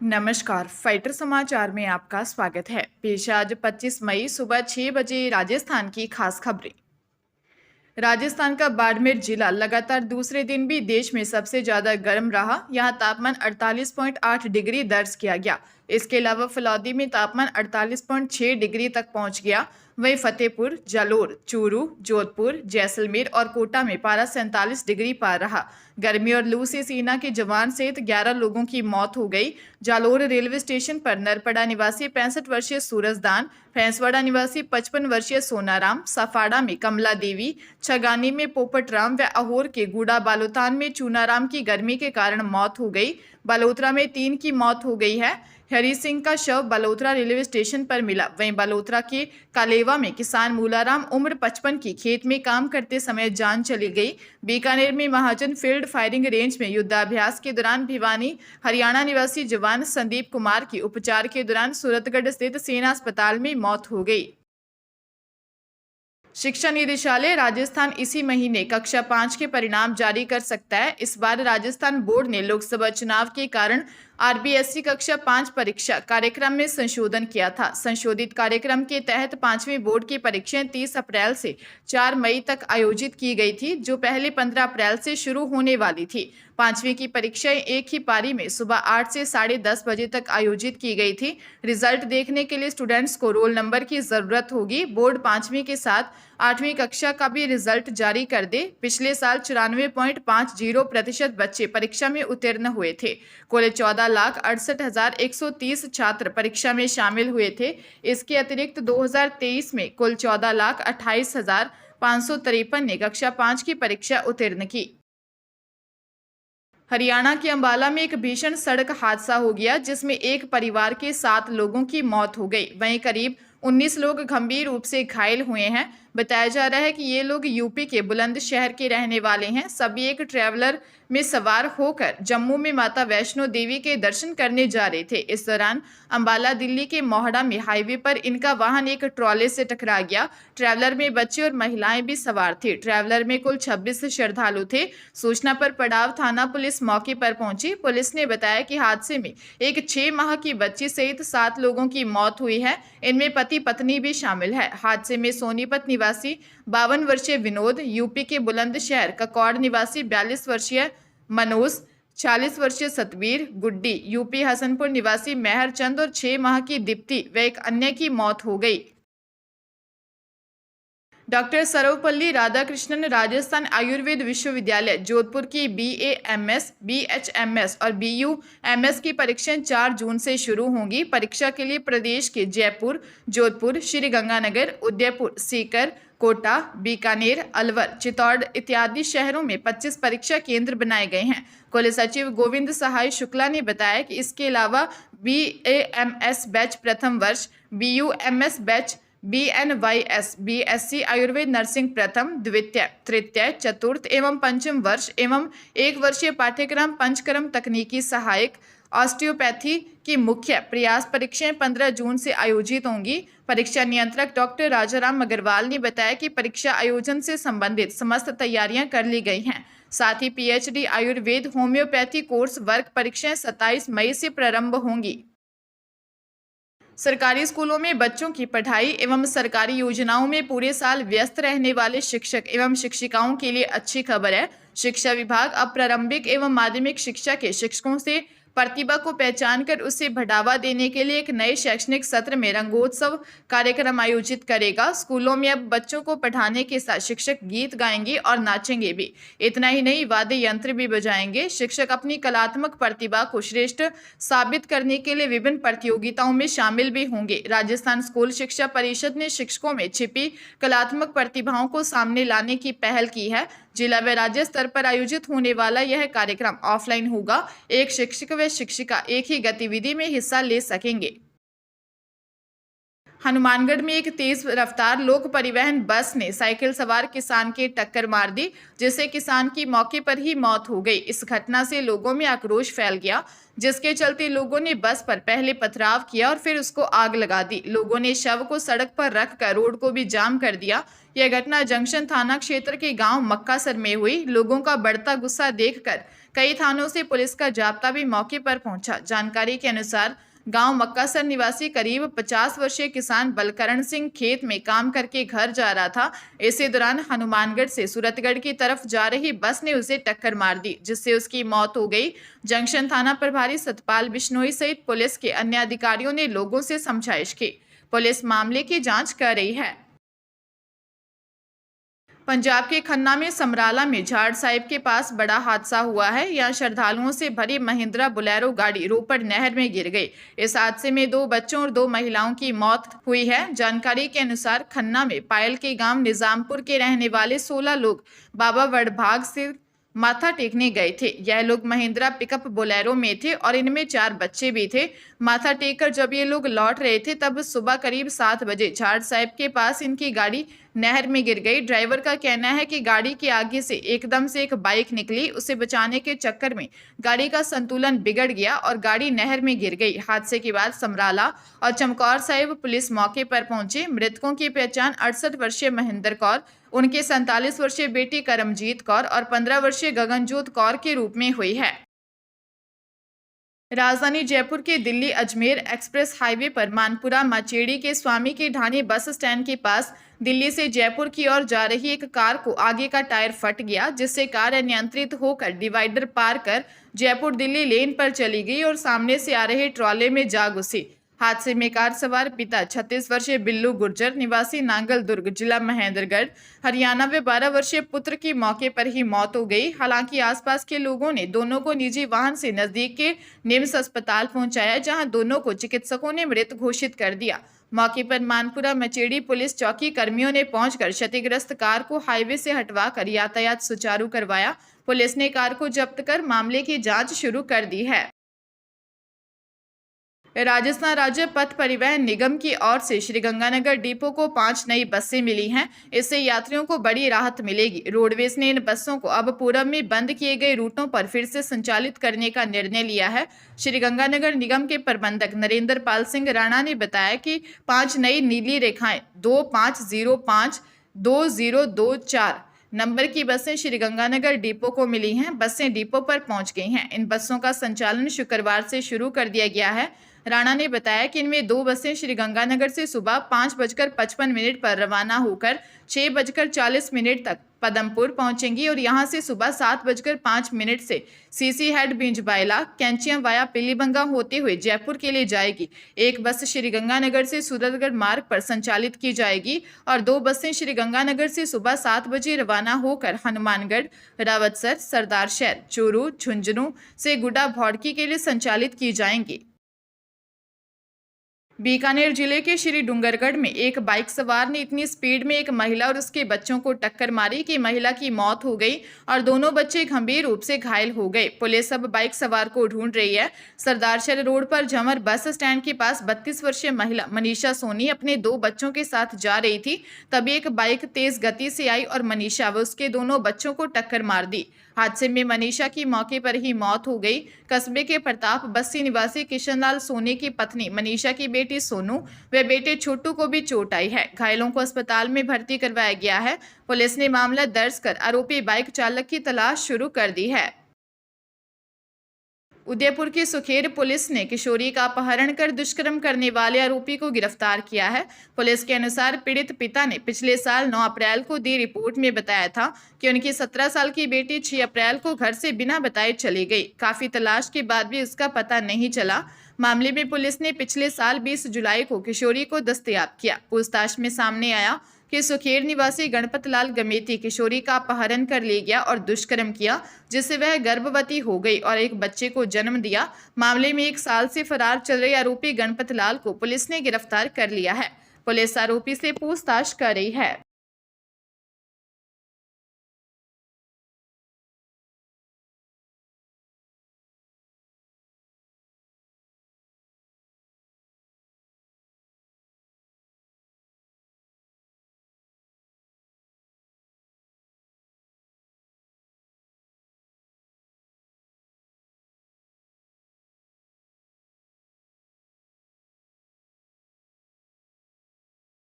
नमस्कार, फाइटर समाचार में आपका स्वागत है। पेश है आज 25 मई सुबह 6 बजे राजस्थान की खास खबरें। राजस्थान का बाड़मेर जिला लगातार दूसरे दिन भी देश में सबसे ज्यादा गर्म रहा। यहां तापमान 48.8 डिग्री दर्ज किया गया। इसके अलावा फलौदी में तापमान 48.6 डिग्री तक पहुंच गया। वहीं फतेहपुर, जालोर, चूरू, जोधपुर, जैसलमेर और कोटा में पारा 47 डिग्री पार रहा। गर्मी और लू से सेना के जवान सहित 11 लोगों की मौत हो गई। जालोर रेलवे स्टेशन पर नरपड़ा निवासी 65 वर्षीय सूरजदान, भैंसवाड़ा निवासी 55 वर्षीय सोनाराम, सफाड़ा में कमला देवी, छगानी में पोपटराम व अहोर के गुड़ा बालोतान में चूनाराम की गर्मी के कारण मौत हो गई। बालोतरा में 3 की मौत हो गई है। हरी सिंह का शव बालोतरा रेलवे स्टेशन पर मिला। वहीं बालोतरा के कालेवा में किसान मूलाराम उम्र 55 की खेत में काम करते समय जान चली गई। बीकानेर में महाजन फील्ड फायरिंग रेंज में युद्धाभ्यास के दौरान भिवानी हरियाणा निवासी जवान संदीप कुमार की उपचार के दौरान सूरतगढ़ स्थित सेना अस्पताल में मौत हो गई। शिक्षा निदेशालय राजस्थान इसी महीने कक्षा 5 के परिणाम जारी कर सकता है। इस बार राजस्थान बोर्ड ने लोकसभा चुनाव के कारण आरबीएसई कक्षा 5 परीक्षा कार्यक्रम में संशोधन किया था। संशोधित कार्यक्रम के तहत 5वीं बोर्ड की परीक्षाएं 30 अप्रैल से 4 मई तक आयोजित की गई थी, जो पहले 15 अप्रैल से शुरू होने वाली थी। 5वीं की परीक्षाएं एक ही पारी में सुबह 8 से 10:30 बजे तक आयोजित की गई थी। रिजल्ट देखने के लिए स्टूडेंट्स को रोल नंबर की जरूरत होगी। बोर्ड 5वीं के साथ 8वीं कक्षा का भी रिजल्ट जारी कर दे। पिछले साल 94.50% बच्चे परीक्षा में उत्तीर्ण हुए थे। कुल 14,68,130 छात्र परीक्षा में शामिल हुए थे। इसके अतिरिक्त 2023 में कुल 14,28,553 ने कक्षा 5 की परीक्षा उत्तीर्ण की। हरियाणा के अंबाला में एक भीषण सड़क हादसा हो गया, जिसमें एक परिवार के 7 लोगों की मौत हो गई। वहीं करीब 19 लोग गंभीर रूप से घायल हुए हैं। बताया जा रहा है कि ये लोग यूपी के बुलंदशहर के रहने वाले हैं। सभी एक ट्रैवलर में सवार होकर जम्मू में माता वैष्णो देवी के दर्शन करने जा रहे थे। इस दौरान अंबाला दिल्ली के मोहड़ा में हाईवे पर इनका वाहन एक ट्रॉले से टकरा गया। ट्रैवलर में बच्चे और महिलाएं भी सवार थे। ट्रैवलर में कुल 26 श्रद्धालु थे। सूचना पर पड़ाव थाना पुलिस मौके पर पहुंची। पुलिस ने बताया कि हादसे में एक 6 माह की बच्ची सहित 7 लोगों की मौत हुई है। इनमें पति पत्नी भी शामिल है। हादसे में सोनीपत निवासी 52 वर्षीय विनोद, यूपी के बुलंदशहर ककौड़ निवासी 42 वर्षीय मनोज, 40 वर्षीय सतबीर, गुड्डी, यूपी हसनपुर निवासी मेहर चंद और 6 माह की दीप्ति व एक अन्य की मौत हो गई। डॉक्टर सर्वपल्ली राधाकृष्णन राजस्थान आयुर्वेद विश्वविद्यालय जोधपुर की BAMS, BHMS और BUMS की परीक्षाएं 4 जून से शुरू होंगी। परीक्षा के लिए प्रदेश के जयपुर, जोधपुर, श्रीगंगानगर, उदयपुर, सीकर, कोटा, बीकानेर, अलवर, चित्तौड़ इत्यादि शहरों में 25 परीक्षा केंद्र बनाए गए हैं। कुल सचिव गोविंद सहाय शुक्ला ने बताया कि इसके अलावा BAMS बैच प्रथम वर्ष, BUMS batch, BNYS BSc Ayurveda nursing प्रथम, द्वितीय, तृतीय, चतुर्थ एवं पंचम वर्ष एवं 1 वर्षीय पाठ्यक्रम पंचकर्म तकनीकी सहायक ऑस्टियोपैथी की मुख्य प्रयास परीक्षाएं 15 जून से आयोजित होंगी। परीक्षा नियंत्रक डॉक्टर राजाराम अग्रवाल ने बताया कि परीक्षा आयोजन से संबंधित समस्त तैयारियां कर ली गई हैं। साथ ही PhD आयुर्वेद होम्योपैथी कोर्स वर्ग परीक्षाएं 27 मई से प्रारंभ होंगी। सरकारी स्कूलों में बच्चों की पढ़ाई एवं सरकारी योजनाओं में पूरे साल व्यस्त रहने वाले शिक्षक एवं शिक्षिकाओं के लिए अच्छी खबर है। शिक्षा विभाग अब प्रारंभिक एवं माध्यमिक शिक्षा के शिक्षकों से प्रतिभा को पहचान कर उसे बढ़ावा देने के लिए एक नए शैक्षणिक सत्र में रंगोत्सव कार्यक्रम आयोजित करेगा। स्कूलों में अब बच्चों को पढ़ाने के साथ शिक्षक गीत गाएंगे और नाचेंगे भी। इतना ही नहीं, वाद्य यंत्र भी बजाएंगे। शिक्षक अपनी कलात्मक प्रतिभा को श्रेष्ठ साबित करने के लिए विभिन्न प्रतियोगिताओं में शामिल भी होंगे। राजस्थान स्कूल शिक्षा परिषद ने शिक्षकों में छिपी कलात्मक प्रतिभाओं को सामने लाने की पहल की है। जिला व राज्य स्तर पर आयोजित होने वाला यह कार्यक्रम ऑफलाइन होगा। एक शिक्षक व शिक्षिका एक ही गतिविधि में हिस्सा ले सकेंगे। हनुमानगढ़ में एक तेज रफ्तार लोक परिवहन बस ने साइकिल सवार किसान के टक्कर मार दी, जिससे किसान की मौके पर ही मौत हो गई। इस घटना से लोगों में आक्रोश फैल गया, जिसके चलते लोगों ने बस पर पहले पथराव किया और फिर उसको आग लगा दी। लोगों ने शव को सड़क पर रखकर रोड को भी जाम कर दिया। यह घटना जंक्शन थाना क्षेत्र के गांव मक्कासर में हुई। लोगों का बढ़ता गुस्सा देखकर कई थानों से पुलिस का जाब्ता भी मौके पर पहुंचा। जानकारी के अनुसार गांव मक्कासर निवासी करीब 50 वर्षीय किसान बलकरण सिंह खेत में काम करके घर जा रहा था। इसी दौरान हनुमानगढ़ से सूरतगढ़ की तरफ जा रही बस ने उसे टक्कर मार दी, जिससे उसकी मौत हो गई। जंक्शन थाना प्रभारी सतपाल बिश्नोई सहित पुलिस के अन्य अधिकारियों ने लोगों से समझाइश की। पुलिस मामले की जांच कर रही है। पंजाब के खन्ना में समराला में झाड़ साहिब के पास बड़ा हादसा हुआ है। यहां श्रद्धालुओं से भरी महिंद्रा बोलेरो गाड़ी रोपड़ नहर में गिर गई। इस हादसे में 2 बच्चों और 2 महिलाओं की मौत हुई है। जानकारी के अनुसार खन्ना में पायल के गांव निजामपुर के रहने वाले 16 लोग बाबा वड़भाग से माथा टेकने गए थे। यह लोग महिंद्रा पिकअप बोलेरो में थे और इनमें 4 बच्चे भी थे। माथा टेक कर जब ये लोग लौट रहे थे तब सुबह करीब 7 बजे झाड़ साहिब के पास इनकी गाड़ी नहर में गिर गई। ड्राइवर का कहना है कि गाड़ी के आगे से एकदम से एक बाइक निकली। उसे बचाने के चक्कर में गाड़ी का संतुलन बिगड़ गया और गाड़ी नहर में गिर गई। हादसे के बाद समराला और चमकौर साहिब पुलिस मौके पर पहुंचे। मृतकों की पहचान 68 वर्षीय महेंद्र कौर, उनके 47 वर्षीय बेटी करमजीत कौर और 15 वर्षीय गगनजोत कौर के रूप में हुई है। राजधानी जयपुर के दिल्ली अजमेर एक्सप्रेस हाईवे पर मानपुरा माचेड़ी के स्वामी के ढाणी बस स्टैंड के पास दिल्ली से जयपुर की ओर जा रही एक कार को आगे का टायर फट गया, जिससे कार अनियंत्रित होकर डिवाइडर पार कर जयपुर दिल्ली लेन पर चली गई और सामने से आ रहे ट्रॉले में जा घुसी। हादसे में कार सवार पिता 36 वर्षीय बिल्लू गुर्जर निवासी नांगल दुर्ग जिला महेंद्रगढ़ हरियाणा व 12 वर्षीय पुत्र की मौके पर ही मौत हो गई। हालांकि आसपास के लोगों ने दोनों को निजी वाहन से नजदीक के निम्स अस्पताल पहुंचाया, जहां दोनों को चिकित्सकों ने मृत घोषित कर दिया। मौके पर मानपुरा मचेड़ी पुलिस चौकी कर्मियों ने पहुंचकर क्षतिग्रस्त कार को हाईवे से हटवाकर यातायात सुचारू करवाया। पुलिस ने कार को जब्त कर मामले की जांच शुरू कर दी है। राजस्थान राज्य पथ परिवहन निगम की ओर से श्रीगंगानगर डिपो को 5 नई बसें मिली हैं। इससे यात्रियों को बड़ी राहत मिलेगी। रोडवेज ने इन बसों को अब पूरब में बंद किए गए रूटों पर फिर से संचालित करने का निर्णय लिया है। श्रीगंगानगर निगम के प्रबंधक नरेंद्र पाल सिंह राणा ने बताया कि 5 नई नीली रेखाएं 2505 2024 नंबर की बसें श्रीगंगानगर डिपो को मिली हैं। बसें डिपो पर पहुंच गई हैं। इन बसों का संचालन शुक्रवार से शुरू कर दिया गया है। राणा ने बताया कि इनमें 2 बसें श्रीगंगानगर से सुबह 5:55 पर रवाना होकर 6:40 तक पदमपुर पहुंचेंगी और यहां से सुबह 7:05 से सीसी हेड बिंजबाइला कैंचियां वाया पीलीबंगा होते हुए जयपुर के लिए जाएगी। एक बस श्रीगंगानगर से सूरतगढ़ मार्ग पर संचालित की जाएगी और 2 बसें श्रीगंगानगर से सुबह 7 बजे रवाना होकर हनुमानगढ़, रावतसर, सरदारशहर, चूरू, झुंझुनू से गुड्डा भौड़की के लिए संचालित की जाएंगी। बीकानेर जिले के श्री डूंगरगढ़ में एक बाइक सवार ने इतनी स्पीड में एक महिला और उसके बच्चों को टक्कर मारी कि महिला की मौत हो गई और दोनों बच्चे गंभीर रूप से घायल हो गए। पुलिस अब बाइक सवार को ढूंढ रही है। सरदारशहर रोड पर झमर बस स्टैंड के पास 32 वर्षीय महिला मनीषा सोनी अपने 2 बच्चों के साथ जा रही थी। तभी एक बाइक तेज गति से आई और मनीषा व उसके दोनों बच्चों को टक्कर मार दी। हादसे में मनीषा की मौके पर ही मौत हो गई। कस्बे के प्रताप बस्ती निवासी किशनलाल सोनी की पत्नी मनीषा की बेटी सोनू व बेटे छोटू को भी चोट आई है। घायलों को अस्पताल में भर्ती करवाया गया है। पुलिस ने मामला दर्ज कर आरोपी बाइक चालक की तलाश शुरू कर दी है। उदयपुर की सुखेर पुलिस ने किशोरी का अपहरण कर दुष्कर्म करने वाले आरोपी को गिरफ्तार किया है। पुलिस के अनुसार पीड़ित पिता ने पिछले साल 9 अप्रैल को दी रिपोर्ट में बताया था कि उनकी 17 साल की बेटी 6 अप्रैल को घर से बिना बताए चली गई। काफी तलाश के बाद भी उसका पता नहीं चला। मामले में पुलिस ने पिछले साल 20 जुलाई को किशोरी को दस्तयाब किया। पूछताछ में सामने आया कि सुखेर निवासी गणपत लाल गमेती किशोरी का अपहरण कर ले गया और दुष्कर्म किया, जिससे वह गर्भवती हो गई और एक बच्चे को जन्म दिया। मामले में 1 साल से फरार चल रहे आरोपी गणपत लाल को पुलिस ने गिरफ्तार कर लिया है। पुलिस आरोपी से पूछताछ कर रही है।